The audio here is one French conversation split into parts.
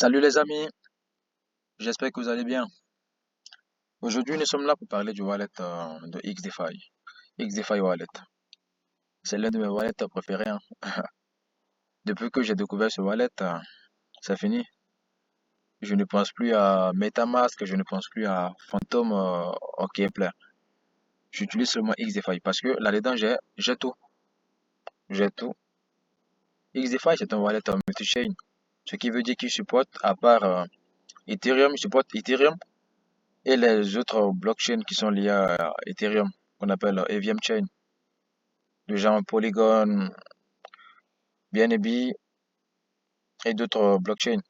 Salut les amis, j'espère que vous allez bien. Aujourd'hui, nous sommes là pour parler du wallet de XDeFi. XDeFi Wallet. C'est l'un de mes wallets préférés, hein. Depuis que j'ai découvert ce wallet, c'est fini. Je ne pense plus à MetaMask, je ne pense plus à Phantom ou Kepler. J'utilise seulement XDeFi parce que là-dedans, j'ai tout. J'ai tout. XDeFi, c'est un wallet multi-chain. Ce qui veut dire qu'il supporte, à part Ethereum, il supporte Ethereum et les autres blockchains qui sont liés à Ethereum, qu'on appelle EVM Chain. De genre Polygon, BNB et d'autres blockchains.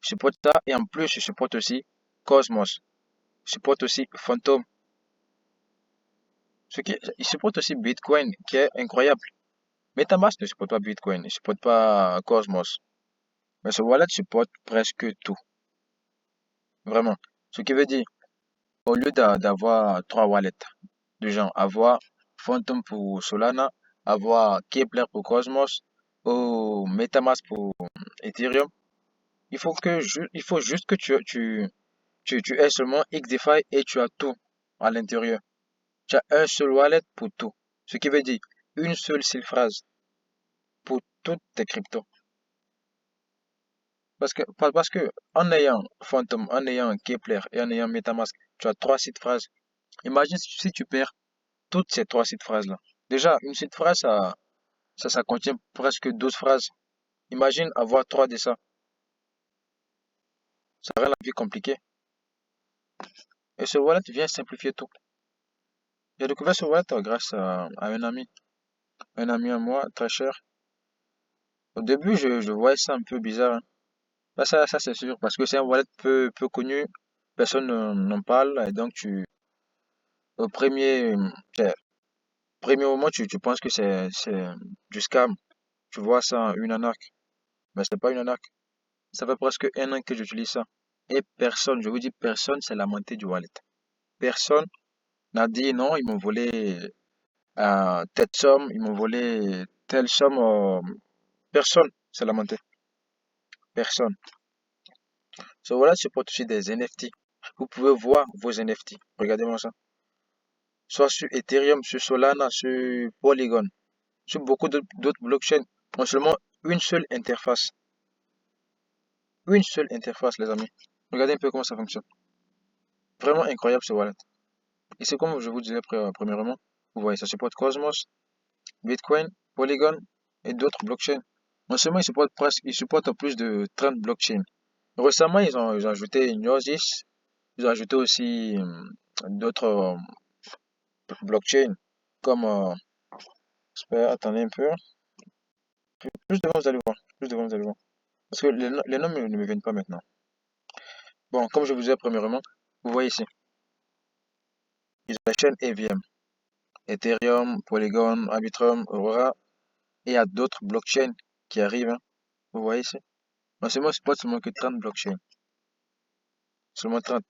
Je supporte ça et en plus je supporte aussi Cosmos. Je supporte aussi Phantom. Il supporte aussi Bitcoin qui est incroyable. MetaMask ne supporte pas Bitcoin, ne supporte pas Cosmos. Mais ce wallet supporte presque tout. Vraiment. Ce qui veut dire, au lieu d'avoir trois wallets, de genre avoir Phantom pour Solana, avoir Kepler pour Cosmos, ou MetaMask pour Ethereum, il faut juste que tu aies seulement XDeFi et tu as tout à l'intérieur. Tu as un seul wallet pour tout. Ce qui veut dire une seule seule phrase pour toutes tes cryptos. Parce que en ayant Phantom, en ayant Kepler et en ayant MetaMask, tu as trois sites phrases. Imagine si tu perds toutes ces trois sites phrases-là. Déjà, une site phrase, ça contient presque 12 phrases. Imagine avoir trois de ça. Ça rend la vie compliquée. Et ce wallet vient simplifier tout. J'ai découvert ce wallet grâce à un ami. Un ami à moi, très cher. Au début, je voyais ça un peu bizarre, hein. Bah, ça c'est sûr, parce que c'est un wallet peu connu, personne n'en parle, et donc au premier moment, tu penses que c'est du scam. Tu vois ça, une arnaque. Mais c'est pas une arnaque. Ça fait presque un an que j'utilise ça. Et personne, je vous dis personne, s'est lamenté du wallet. Personne n'a dit non, ils m'ont volé telle somme, ils m'ont volé telle somme. Personne s'est lamenté. Personne. Ce wallet supporte aussi des NFT. Vous pouvez voir vos NFT. Regardez-moi ça. Soit sur Ethereum, sur Solana, sur Polygon, sur beaucoup d'autres blockchains. Non seulement une seule interface. Une seule interface, les amis. Regardez un peu comment ça fonctionne. Vraiment incroyable ce wallet. Et c'est comme je vous disais premièrement. Vous voyez, ça supporte Cosmos, Bitcoin, Polygon et d'autres blockchains. Non seulement il supporte plus de 30 blockchains. Récemment, ils ont ajouté Gnosis. Ils ont ajouté aussi d'autres blockchains comme attendez un peu. Plus devant, vous allez voir. Plus devant, vous allez voir. Parce que les noms ne me viennent pas maintenant. Bon, comme je vous disais premièrement, vous voyez ici, ils ont la chaîne EVM, Ethereum, Polygon, Arbitrum, Aurora, et il y a d'autres blockchains qui arrivent, hein. Vous voyez ici. Non seulement, c'est pas seulement que 30 blockchains, seulement 30.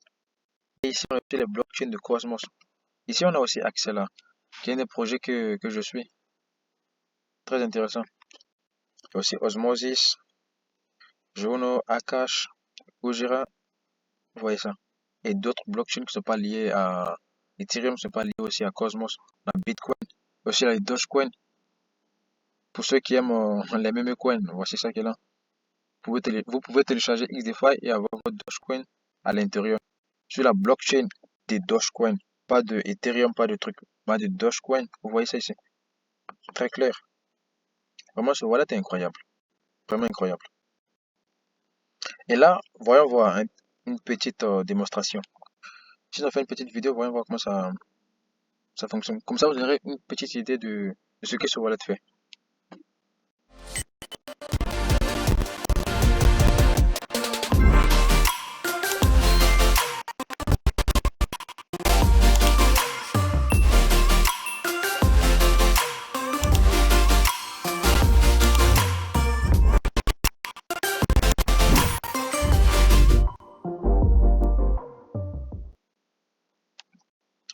Et ici, on a aussi les blockchains de Cosmos. Ici, on a aussi Axela, qui est un des projets que je suis. Très intéressant. Il y a aussi Osmosis, Juno, Akash, Ujira, vous voyez ça. Et d'autres blockchains qui ne sont pas liés à Ethereum, ne sont pas liés aussi à Cosmos, à Bitcoin, aussi à Dogecoin. Pour ceux qui aiment les mêmes coins, voici ça qui est là. Vous pouvez télécharger XDeFi et avoir votre Dogecoin à l'intérieur. Sur la blockchain des Dogecoin. Pas de Ethereum, pas de truc. Mais de Dogecoin. Vous voyez ça ici. Très clair. Vraiment, ce wallet est incroyable. Vraiment incroyable. Et là, voyons voir une petite démonstration. Si on fait une petite vidéo, voyons voir comment ça fonctionne. Comme ça, vous aurez une petite idée de ce que ce wallet fait.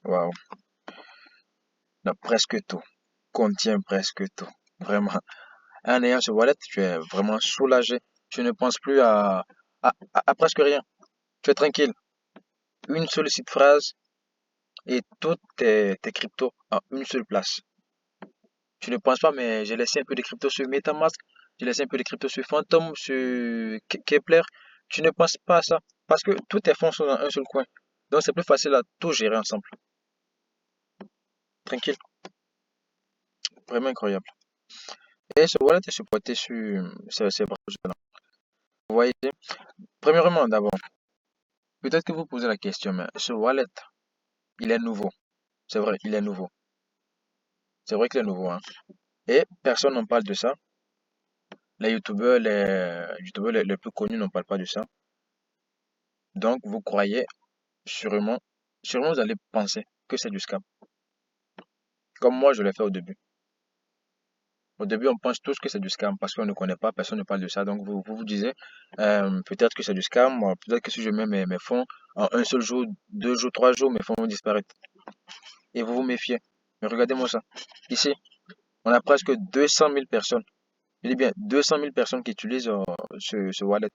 Waouh. On a presque tout. Contient presque tout. Vraiment. En ayant ce wallet, tu es vraiment soulagé. Tu ne penses plus à à presque rien. Tu es tranquille. Une seule site phrase et toutes tes cryptos en une seule place. Tu ne penses pas, mais j'ai laissé un peu de crypto sur MetaMask, j'ai laissé un peu de crypto sur Phantom, sur Kepler. Tu ne penses pas à ça parce que tous tes fonds sont dans un seul coin. Donc c'est plus facile à tout gérer ensemble. Tranquille, vraiment incroyable. Et ce wallet est supporté sur ces browsers-là. Vous voyez, premièrement, d'abord, peut-être que vous posez la question, mais ce wallet, il est nouveau. C'est vrai, il est nouveau. C'est vrai qu'il est nouveau, hein. Et personne n'en parle de ça. Les youtubeurs les plus connus n'en parlent pas de ça. Donc, vous croyez sûrement, sûrement vous allez penser que c'est du scam. Comme moi, je l'ai fait au début. Au début, on pense tous que c'est du scam parce qu'on ne connaît pas, personne ne parle de ça. Donc, vous disiez, peut-être que c'est du scam, peut-être que si je mets mes fonds en un seul jour, 2 jours, 3 jours, mes fonds vont disparaître. Et vous vous méfiez. Mais regardez-moi ça. Ici, on a presque 200 000 personnes. Je dis bien 200 000 personnes qui utilisent ce wallet.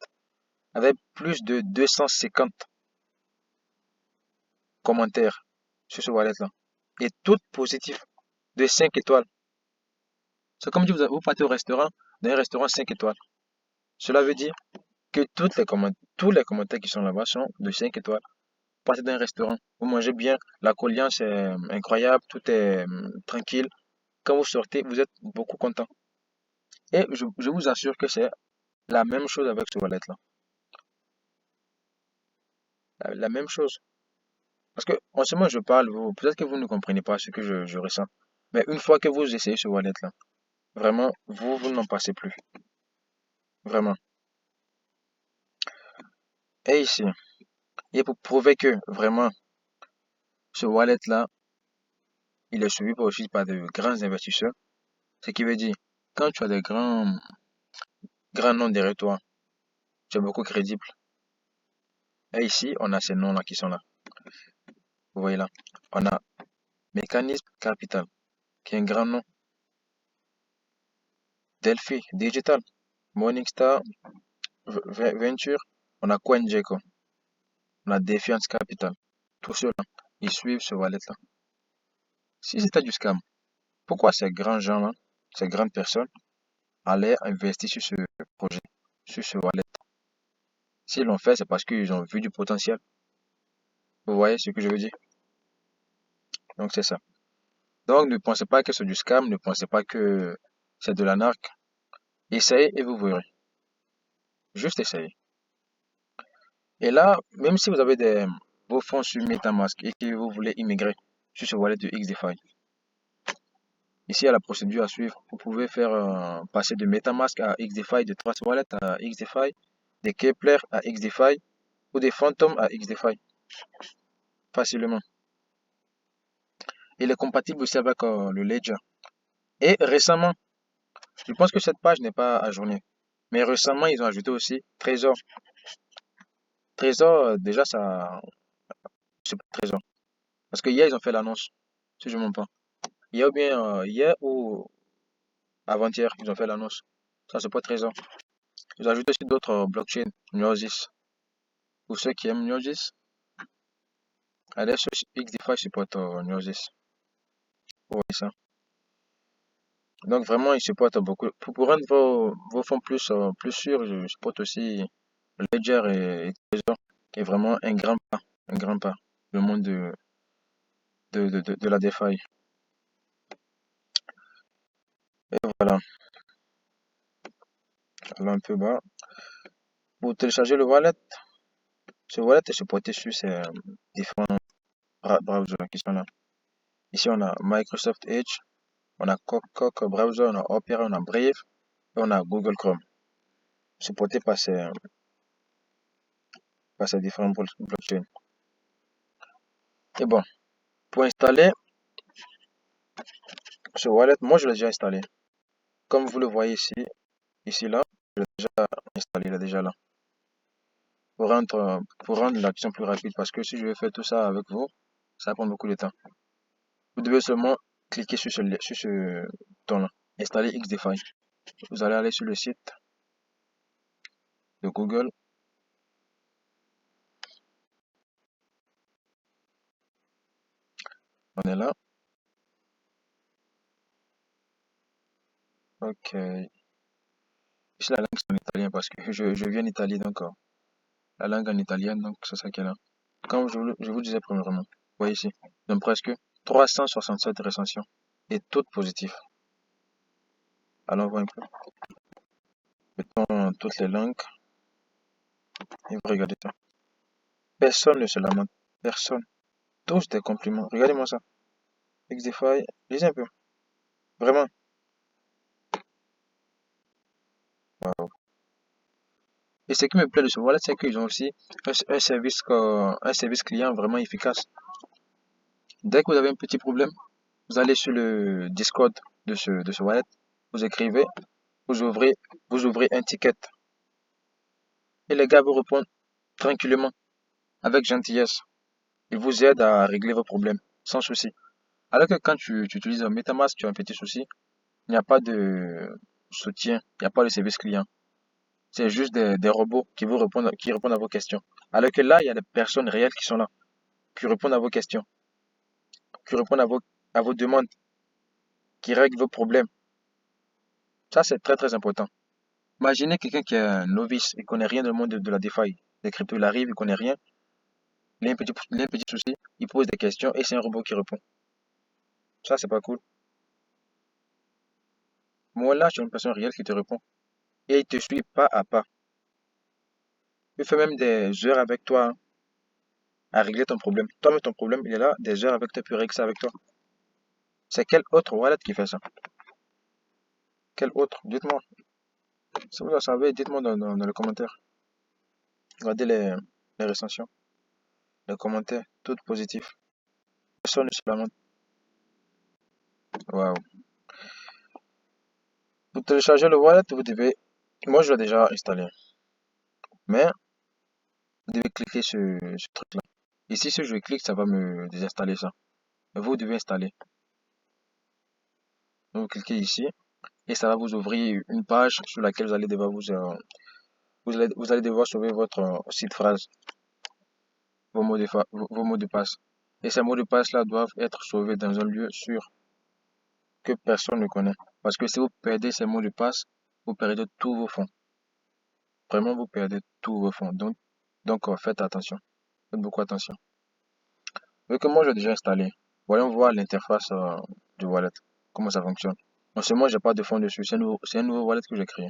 Avec plus de 250 commentaires sur ce wallet-là. Et toutes positives de 5 étoiles. C'est comme si vous partez au restaurant, dans un restaurant 5 étoiles. Cela veut dire que tous les commentaires qui sont là-bas sont de 5 étoiles. Vous partez dans un restaurant, vous mangez bien, la coliance est incroyable, tout est tranquille. Quand vous sortez, vous êtes beaucoup content. Et je vous assure que c'est la même chose avec ce wallet-là. La même chose. Parce que, en ce moment, je parle, peut-être que vous ne comprenez pas ce que je ressens. Mais une fois que vous essayez ce wallet-là, vraiment, vous n'en passez plus. Vraiment. Et ici, et pour prouver que vraiment, ce wallet-là, il est suivi aussi par de grands investisseurs, ce qui veut dire, quand tu as des grands noms derrière toi, tu es beaucoup crédible. Et ici, on a ces noms-là qui sont là. Vous voyez là. On a Mécanisme Capital, qui est un grand nom. Delphi Digital, Morningstar Venture. On a CoinGecko. On a Defiance Capital. Tous ceux-là, ils suivent ce wallet-là. Si c'était du scam, pourquoi ces grands gens-là, ces grandes personnes, allaient investir sur ce projet, sur ce wallet? S'ils l'ont fait, c'est parce qu'ils ont vu du potentiel. Vous voyez ce que je veux dire? Donc c'est ça. Donc ne pensez pas que c'est du scam, ne pensez pas que c'est de l'arnaque. Essayez et vous verrez. Juste essayez. Et là, même si vous avez vos fonds sur MetaMask et que vous voulez immigrer sur ce wallet de XDeFi, ici il y a la procédure à suivre. Vous pouvez faire passer de MetaMask à XDeFi, de Trust Wallet à XDeFi, de Kepler à XDeFi ou des Phantom à XDeFi facilement. Il est compatible aussi avec le Ledger. Et récemment, je pense que cette page n'est pas ajournée, mais récemment ils ont ajouté aussi Trésor. Trésor, déjà ça, c'est pas Trésor. Parce que hier ils ont fait l'annonce, si je ne me trompe pas. Hier ou bien hier ou avant-hier, ils ont fait l'annonce. Ça, c'est pas Trésor. Ils ont ajouté aussi d'autres blockchains, Gnosis. Pour ceux qui aiment Gnosis, adesso XDeFi supporte Gnosis. Vous voyez ça. Donc vraiment, ils supportent beaucoup. Pour rendre vos fonds plus sûrs, je supporte aussi Ledger et Trésor, qui est vraiment un grand pas, le monde de la DeFi. Et voilà, allons un peu bas. Pour télécharger le wallet, ce wallet est supporté sur ces différents browsers qui sont là. Ici, on a Microsoft Edge, on a Coq Browser, on a Opera, on a Brave et on a Google Chrome, supporté par ces différents blockchains. Et bon, pour installer ce wallet, moi je l'ai déjà installé. Comme vous le voyez ici là, je l'ai déjà installé, il est déjà là. Pour rendre l'action plus rapide, parce que si je vais faire tout ça avec vous, ça va prendre beaucoup de temps. Vous devez seulement cliquer sur ce bouton-là, installer XDeFi. Vous allez aller sur le site de Google, On est là. Ok. Ici, la langue, c'est en italien parce que je viens d'Italie, donc la langue en italien, donc c'est ça qui est là. Comme je vous disais premièrement, vous voyez ici, donc presque 367 recensions et toutes positives. Allons voir un peu. Mettons toutes les langues et vous regardez ça. Personne ne se lamente. Personne. Tous des compliments. Regardez-moi ça. Xdefy, lisez un peu. Vraiment. Wow. Et ce qui me plaît de ce wallet, c'est qu'ils ont aussi un service client vraiment efficace. Dès que vous avez un petit problème, vous allez sur le Discord de ce wallet, vous écrivez, vous ouvrez, vous ouvrez un ticket. Et les gars vous répondent tranquillement, avec gentillesse. Ils vous aident à régler vos problèmes, sans souci. Alors que quand tu utilises un MetaMask, tu as un petit souci, il n'y a pas de soutien, il n'y a pas de service client. C'est juste des robots qui répondent à vos questions. Alors que là, il y a des personnes réelles qui sont là, qui répondent à vos questions, qui répondent à vos demandes, qui règlent vos problèmes. Ça, c'est très très important. Imaginez quelqu'un qui est un novice, il connaît rien dans le monde de la DeFi, des cryptos, il arrive, il connaît rien, il a un petit souci, il pose des questions et c'est un robot qui répond. Ça, c'est pas cool. Moi, là, j'ai une personne réelle qui te répond et il te suit pas à pas. Il fait même des heures avec toi hein, à régler ton problème. Toi, mais ton problème, il est là, des heures avec toi, puis il règle ça avec toi. C'est quel autre wallet qui fait ça? Quel autre? Dites-moi. Si vous le savez, dites-moi dans les commentaires. Regardez les recensions, les commentaires, toutes positifs. Personne ne se lamente. Waouh. Pour télécharger le wallet, vous devez. Moi, je l'ai déjà installé. Mais vous devez cliquer sur ce truc-là. Ici, si je clique, ça va me désinstaller ça. Mais vous devez installer. Donc, vous cliquez ici et ça va vous ouvrir une page sur laquelle vous allez devoir vous allez devoir sauver votre site phrase, vos mots de passe. Et ces mots de passe-là doivent être sauvés dans un lieu sûr que personne ne connaît. Parce que si vous perdez ces mots de passe, vous perdez tous vos fonds. Vraiment, vous perdez tous vos fonds. Donc faites attention. Faites beaucoup attention. Vu que moi, j'ai déjà installé, voyons voir l'interface du wallet. Comment ça fonctionne. Non seulement j'ai pas de fonds dessus, c'est un nouveau wallet que j'ai créé.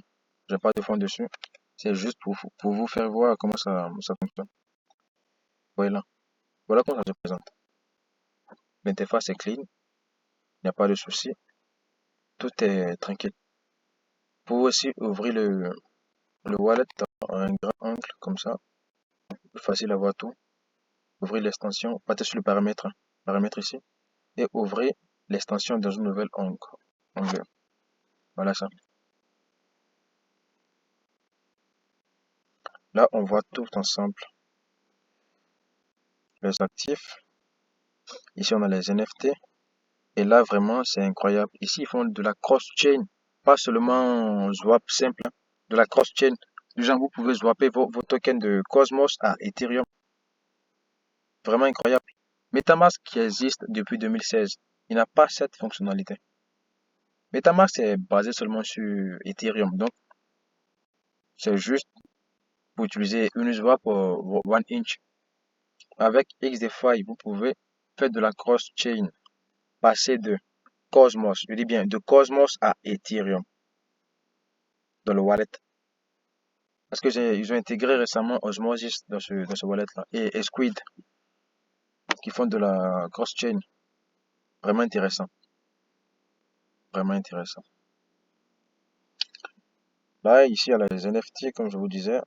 J'ai pas de fonds dessus. C'est juste pour vous faire voir comment ça fonctionne. Voilà. Voilà comment ça se présente. L'interface est clean, il n'y a pas de souci. Tout est tranquille. Vous pouvez aussi ouvrir le wallet à un grand angle comme ça. Plus facile à voir tout. Ouvrez l'extension, partez sur le paramètre, paramètre ici, et ouvrez l'extension dans une nouvelle onglet. Voilà ça. Là, on voit tout ensemble. Les actifs. Ici, on a les NFT. Et là, vraiment, c'est incroyable. Ici, ils font de la cross-chain. Pas seulement swap simple, hein, de la cross-chain. Du genre, vous pouvez swapper vos tokens de Cosmos à Ethereum. Vraiment incroyable. MetaMask qui existe depuis 2016, il n'a pas cette fonctionnalité. MetaMask est basé seulement sur Ethereum. Donc, c'est juste pour utiliser Uniswap ou OneInch. Avec XDeFi, vous pouvez faire de la cross-chain, passer de Cosmos, je dis bien de Cosmos à Ethereum dans le wallet. Parce que ils ont intégré récemment Osmosis dans ce wallet-là et Squid qui font de la cross-chain. Vraiment intéressant. Vraiment intéressant. Là, ici, il y a les NFT, comme je vous disais.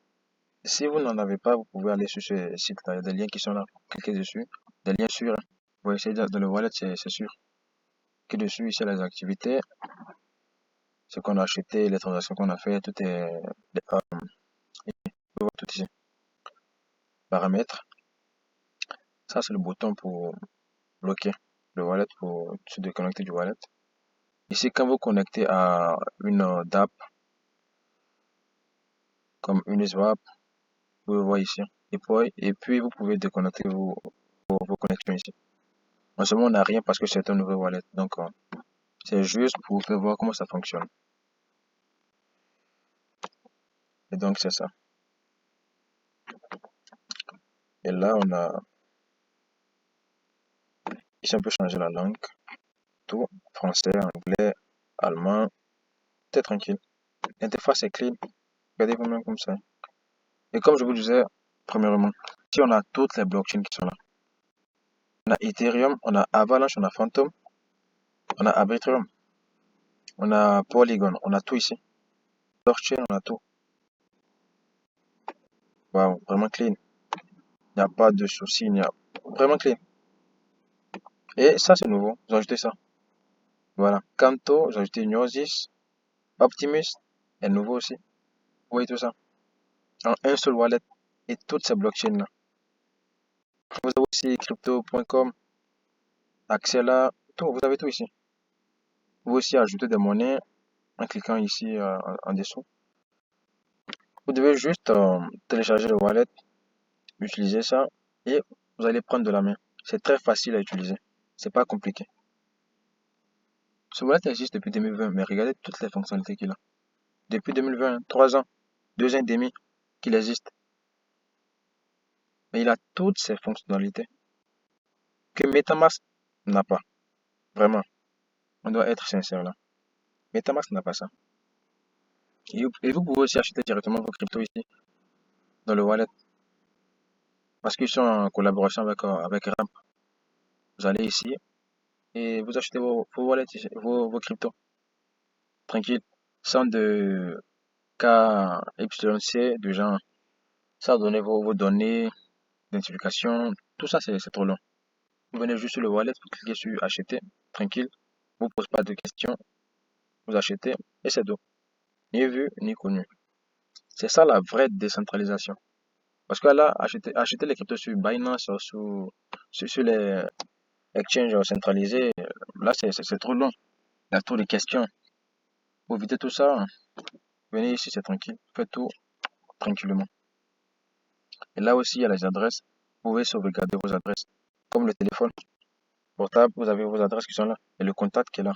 Si vous n'en avez pas, vous pouvez aller sur ce site-là. Il y a des liens qui sont là. Cliquez dessus. Des liens sûrs. Hein. Vous voyez, dans le wallet, c'est sûr. Cliquez dessus, ici, les activités, ce qu'on a acheté, les transactions qu'on a fait, tout est, vous voyez tout ici. Paramètres. Ça, c'est le bouton pour bloquer le wallet, pour se déconnecter du wallet. Ici, quand vous connectez à une DApp comme Uniswap, vous le voyez ici. Et puis vous pouvez déconnecter vos connexions ici. En ce moment, on n'a rien parce que c'est un nouveau wallet. Donc, c'est juste pour vous faire voir comment ça fonctionne. Et donc, c'est ça. Et là, on a, ici, on peut changer la langue. Tout, français, anglais, allemand, c'est tranquille. L'interface est clean. Regardez vous-même comme ça. Et comme je vous disais, premièrement, si on a toutes les blockchains qui sont là. On a Ethereum, on a Avalanche, on a Phantom, on a Arbitrum, on a Polygon, on a tout ici. Blockchain, on a tout. Waouh, vraiment clean. Il n'y a pas de souci, il n'y a vraiment clean. Et ça, c'est nouveau. J'ai ajouté ça. Voilà. Canto, j'ai ajouté Gnosis, Optimus, est nouveau aussi. Vous voyez tout ça. En un seul wallet et toutes ces blockchains-là. Vous avez aussi crypto.com, Axela, tout, vous avez tout ici. Vous pouvez aussi ajouter des monnaies en cliquant ici en dessous. Vous devez juste télécharger le wallet, utiliser ça et vous allez prendre de la main. C'est très facile à utiliser. C'est pas compliqué. Ce wallet existe depuis 2020, mais regardez toutes les fonctionnalités qu'il a. Depuis 2020, 3 ans, 2 ans et demi qu'il existe. Mais il a toutes ces fonctionnalités que MetaMask n'a pas. Vraiment, on doit être sincère là. MetaMask n'a pas ça. Et vous pouvez aussi acheter directement vos cryptos ici, dans le wallet, parce qu'ils sont en collaboration avec Ramp. Vous allez ici et vous achetez vos wallets, vos cryptos, tranquille, sans de KYC, de genre, sans donner vos données d'identification, tout ça c'est trop long. Vous venez juste sur le wallet, vous cliquez sur acheter, tranquille, vous ne posez pas de questions, vous achetez et c'est tout. Ni vu, ni connu. C'est ça la vraie décentralisation. Parce que là, acheter les cryptos sur Binance, sur les exchanges centralisés, là c'est trop long. Il y a trop de questions. Pour éviter tout ça, venez ici, c'est tranquille. Faites tout tranquillement. Et là aussi, il y a les adresses. Vous pouvez sauvegarder vos adresses. Comme le téléphone portable, vous avez vos adresses qui sont là. Et le contact qui est là.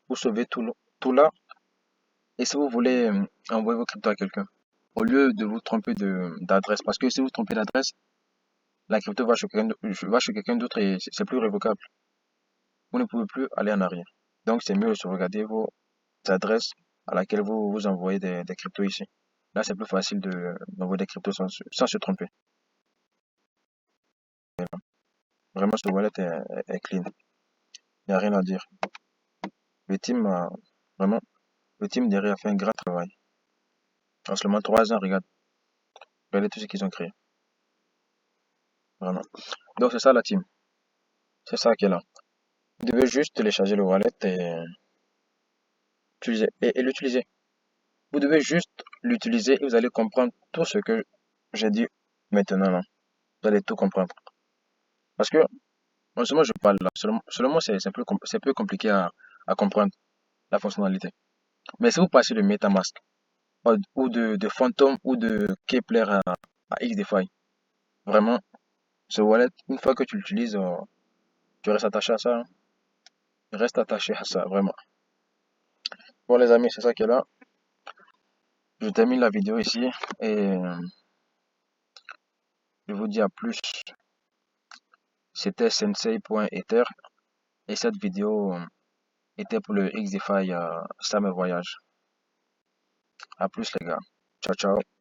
Vous sauvez tout là. Et si vous voulez envoyer vos cryptos à quelqu'un, au lieu de vous tromper d'adresse, parce que si vous trompez d'adresse, la crypto va chez quelqu'un d'autre et c'est plus révocable. Vous ne pouvez plus aller en arrière. Donc, c'est mieux de sauvegarder vos adresses à laquelle vous envoyez des cryptos ici. Là, c'est plus facile d'envoyer des cryptos sans se tromper. Vraiment, ce wallet est clean. Il n'y a rien à dire. Le team, vraiment, le team derrière a fait un grand travail. En seulement 3 ans, regardez tout ce qu'ils ont créé. Vraiment. Donc, c'est ça la team. C'est ça qui est là. Vous devez juste télécharger le wallet et l'utiliser. Vous devez juste l'utiliser et vous allez comprendre tout ce que j'ai dit maintenant là. Vous allez tout comprendre. Parce que, en ce moment, je parle là. Seulement c'est plus compliqué à comprendre la fonctionnalité. Mais si vous passez de MetaMask ou de Phantom ou de Kepler à XDeFi, vraiment, ce wallet, une fois que tu l'utilises, tu restes attaché à ça, hein. Reste attaché à ça, vraiment. Bon les amis, c'est ça qui est là. Je termine la vidéo ici et je vous dis à plus. C'était sensei.ether et cette vidéo était pour le XDeFi Summer Voyage. À plus les gars. Ciao ciao.